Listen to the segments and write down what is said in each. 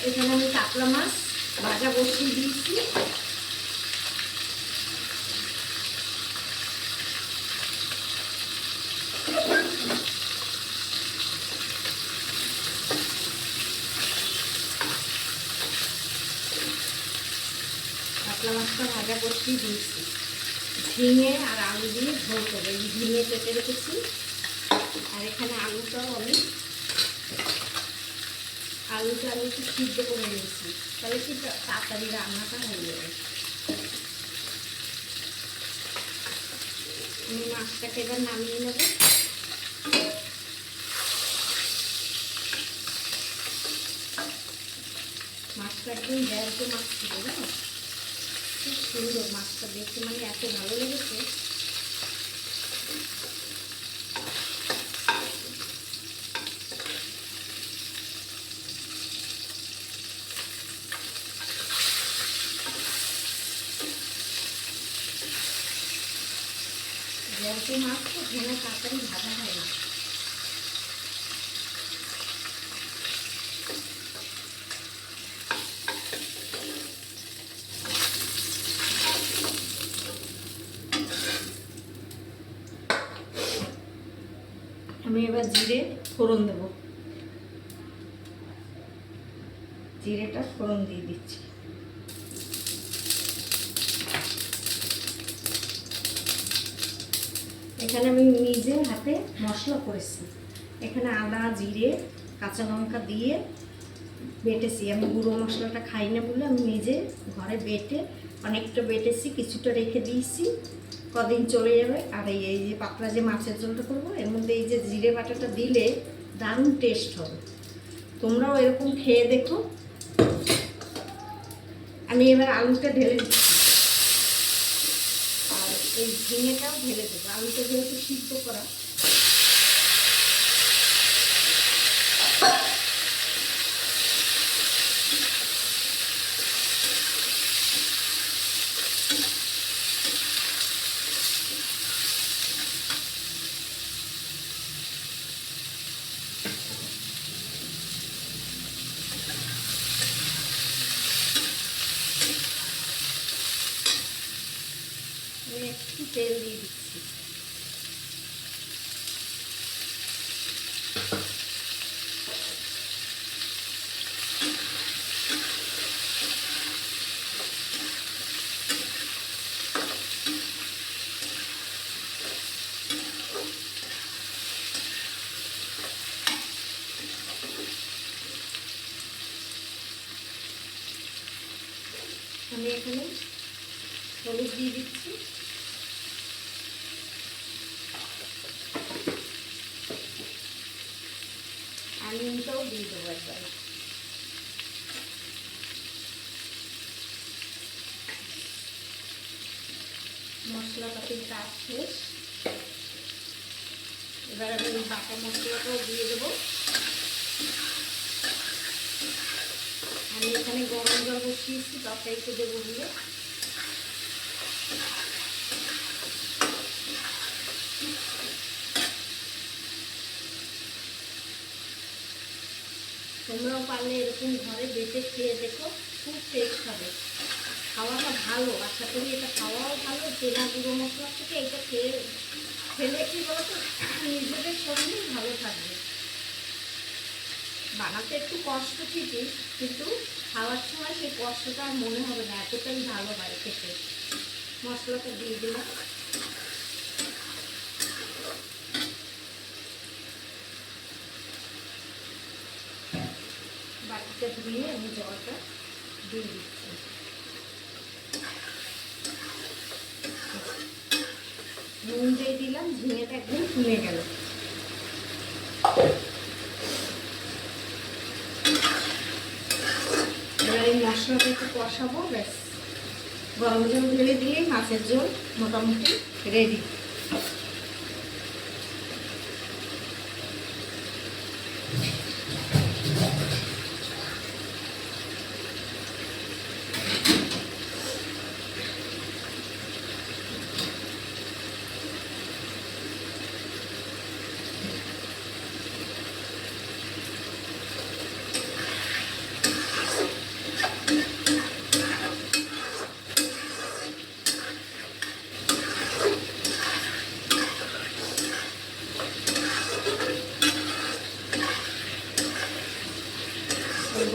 এখানে আমি কাতলা মাছ ভাজা বসিয়ে দিয়েছি। কাতলা মাছটা ভাজা বসিয়ে দিয়েছি, ঝিঙে আর আলু দিয়ে ঝোল করে ঝিঙে কেটে রেখেছি। আর এখানে আলুটাও আমি আলুটা একটু সিদ্ধ করে নিয়েছি, তাহলে কি তাড়াতাড়ি রান্নাটা হয়ে যাবে। আমি মাছটাকে এবার নামিয়ে নেব। মাছটা একদম জ্যান্ত মাছ ছিল না, খুব সুন্দর মাছটা দেখতে, মানে এত ভালো লেগেছে। জ্যান্ত মাছ তো ঘেনা তাড়াতাড়ি ভাজা হয় না। আমি এবার জিরে ফোড়ন দেব, জিরেটা ফোড়ন দিয়ে দিচ্ছি। এখানে আমি নিজে হাতে মশলা করেছি, এখানে আদা জিরে কাঁচা লঙ্কা দিয়ে বেটেছি। আমি গুঁড়ো মশলাটা খাই না বলে আমি নিজে ঘরে বেটে অনেকটা বেটেছি, কিছুটা রেখে দিয়েছি, কদিন চলে যাবে। আর এই যে পাতলা যে মাছের ঝোলটা করবো, এর মধ্যে এই যে জিরে বাটাটা দিলে দারুণ টেস্ট হবে। তোমরাও এরকম খেয়ে দেখো। আমি এবার আলুটা ঢেলে দিচ্ছি, আর এই ঝিঙেটাও ঢেলে দেবো। আলুটা যেহেতু সিদ্ধ করা, আমি একটু তেল দিয়ে দিচ্ছি। আমি এখানে হলুদ দিয়ে দিচ্ছি, আর নুনটাও দিয়ে দেবো একবার। মশলাপাতির কাজ শেষ, এবার আমি বাটা মশলাটাও দিয়ে দেবো। আমি এখানে গরম জল বসিয়েছি তরকারিতে দেবো বলে। তোমরাও পারলে এরকম ঘরে বেটে খেয়ে দেখো, খুব টেস্ট হবে। খাওয়াটা ভালো, আশা করি এটা খাওয়াও ভালো। চেনা গুঁড়ো মশলা থেকে এটা খেলে কি বলতো, নিজেদের শরীর ভালো থাকবে। বানাতে একটু কষ্ট ঠিকই, কিন্তু খাওয়ার সময় সেই কষ্টটা আর মনে হবে না, এতটাই ভালো হয় খেতে। মশলাটা দিয়ে দিলাম। বাটিটা ধুয়ে আমি জলটা দিয়ে দিচ্ছি। নুন দিয়ে দিলাম, ঝিঙেটা একদম ফুলে গেল। এবার এই মশলাটা একটু কষাবো, ব্যাস। গরম জল ঢেলে দিলেই মাছের ঝোল মোটামুটি রেডি।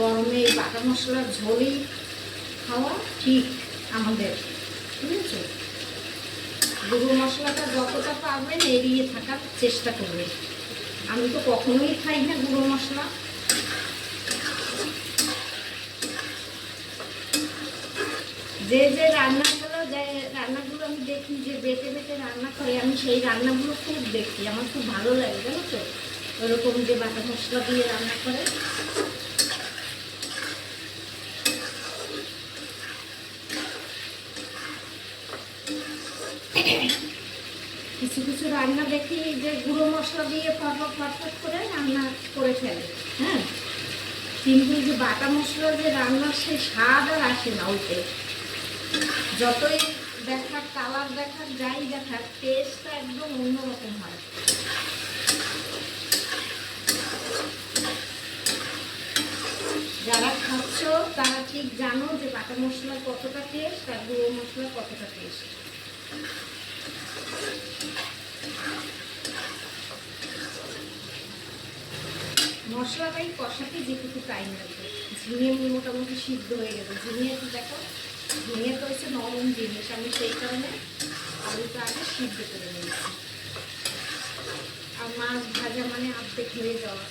গরমে এই বাটা মশলার ঝোলই খাওয়া ঠিক আমাদের, ঠিক আছে? গুঁড়ো মশলাটা যতটা পারবেন এড়িয়ে থাকার চেষ্টা করবেন। আমি তো কখনোই খাই না গুঁড়ো মশলা। যে যে রান্নাগুলো আমি দেখি যে বেটে বেটে রান্না করে, আমি সেই রান্নাগুলো খুব দেখি, আমার খুব ভালো লাগে, জানো তো? ওরকম যে বাটা মশলা দিয়ে রান্না করে। কিছু কিছু রান্না দেখি যে গুঁড়ো মশলা দিয়ে ফটফট করে রান্না করে ফেলে, হ্যাঁ, কিন্তু যে বাটা মশলা যে রান্নার সেই স্বাদ আর আসে না ওইতে। যতই দেখার কালার দেখার যাই দেখার, টেস্টটা একদম অন্যরকম হয়। যারা খাচ্ছ তারা ঠিক জানো যে বাটা মশলার কতটা টেস্ট আর গুঁড়ো মশলার কতটা টেস্ট। মশলাটাই কষাতে যেটুকু টাইম লাগবে। ঝিঙে মোটামুটি সিদ্ধ হয়ে গেছে। ঝিঙে তো দেখো, ঝিঙে তো হচ্ছে নরম জিনিস, আমি সেই কারণে আলুটা আগে সিদ্ধ করে নিয়েছি। আর মাছ ভাজা মানে অর্ধেক হয়ে যাওয়া।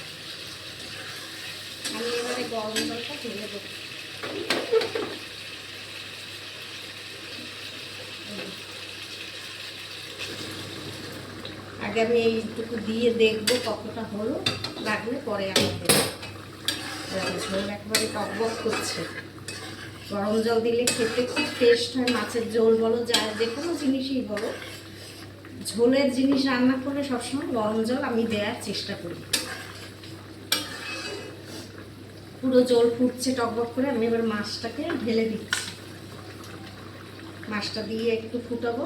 আমি এবারে গরম জলটা ঢেলে দেবো। আগে আমি এইটুকু দিয়ে দেখবো কতটা হলো, লাগলে পরে আমি দেবো। ঝোল একবারে টকবক করছে। গরম জল দিলে খেতে খুব টেস্ট হয়। মাছের ঝোল বলো, যা যে কোনো জিনিসই বলো, ঝোলের জিনিস রান্না করলে সবসময় গরম জল আমি দেওয়ার চেষ্টা করি। পুরো জল ফুটছে টকবক করে, আমি এবার মাছটাকে ঢেলে দিচ্ছি। মাছটা দিয়ে একটু ফুটাবো।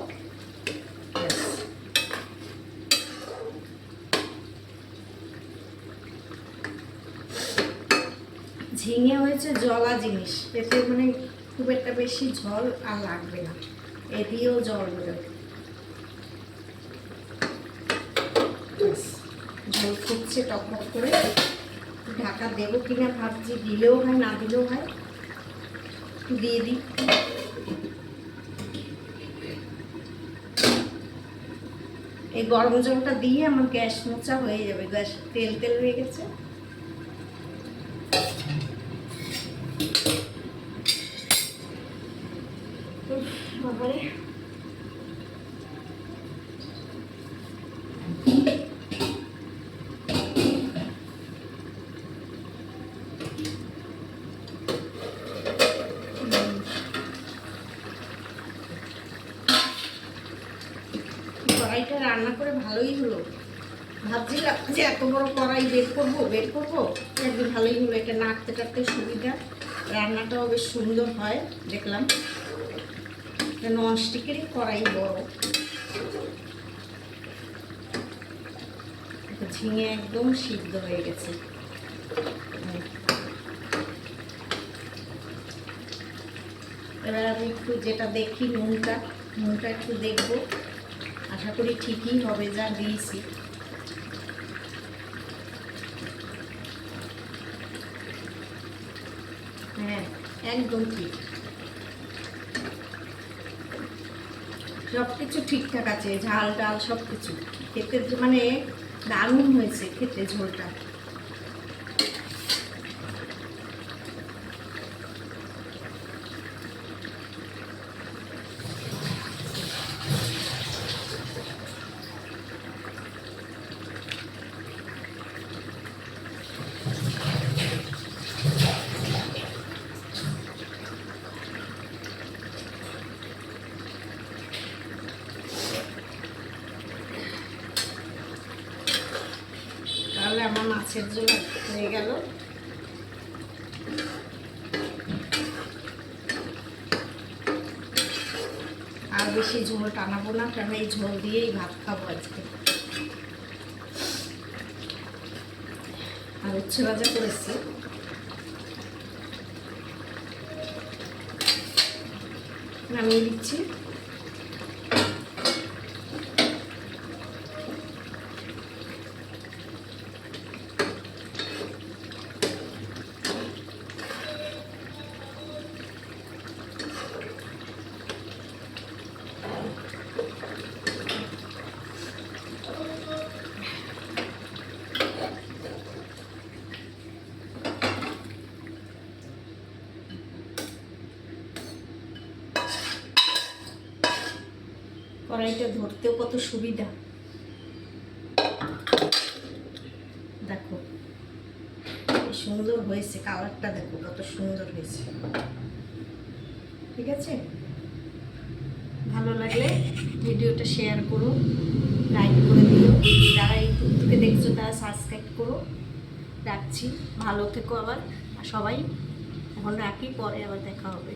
ঝিঙে হয়েছে জলা জিনিস, এতে মানে খুব একটা বেশি ঝোল আর লাগবে না, এ দিয়েও জল বেরোবে। ঝোল ফুটছে টকবক করে। ঢাকা দেবো কিনা ভাবছি, দিলেও হয় না দিলেও হয়, দিয়ে দিই। এই গরম জলটা দিয়ে আমার গ্যাস মোচা হয়ে যাবে। গ্যাস তেল তেল হয়ে গেছে। বাবারে, কড়াইটা রান্না করে ভালোই হলো। ভাবছিলাম যে এত বড় কড়াই বের করবো, একদম ভালোই হলো। এটা নাড়তে টাড়তে সুবিধা, রান্নাটাও বেশ সুন্দর হয় দেখলাম। ননস্টিকেরই কড়াই বড়। ঝিঙে একদম সিদ্ধ হয়ে গেছে। এবার আমি একটু যেটা দেখি, নুনটা একটু দেখবো। আশা করি ঠিকই হবে যা দিয়েছি। হ্যাঁ, একদম ঠিক। সব কিছু ঠিকঠাক আছে, ঝাল ডাল সব কিছু খেতে মানে দারুণ হয়েছে খেতে ঝোলটা। তাহলে আমার মাছের ঝোল হয়ে গেল। আর বেশি ঝোল টানাবো না, কারণ এই ঝোল দিয়েই ভাত খাবো আজকে। আর উচ্ছে ভাজা করেছি, নামিয়ে দিচ্ছি। কড়াইটা ধরতেও কত সুবিধা, দেখো কি সুন্দর হয়েছে, কালারটা দেখো কত সুন্দর হয়েছে। ঠিক আছে, ভালো লাগলে ভিডিওটা শেয়ার করো, লাইক করে দিও, যারা ইউটিউব থেকে দেখছো তারা সাবস্ক্রাইব করো। রাখছি, ভালো থেকো। আবার সবাই এখন রাখি, পরে আবার দেখা হবে।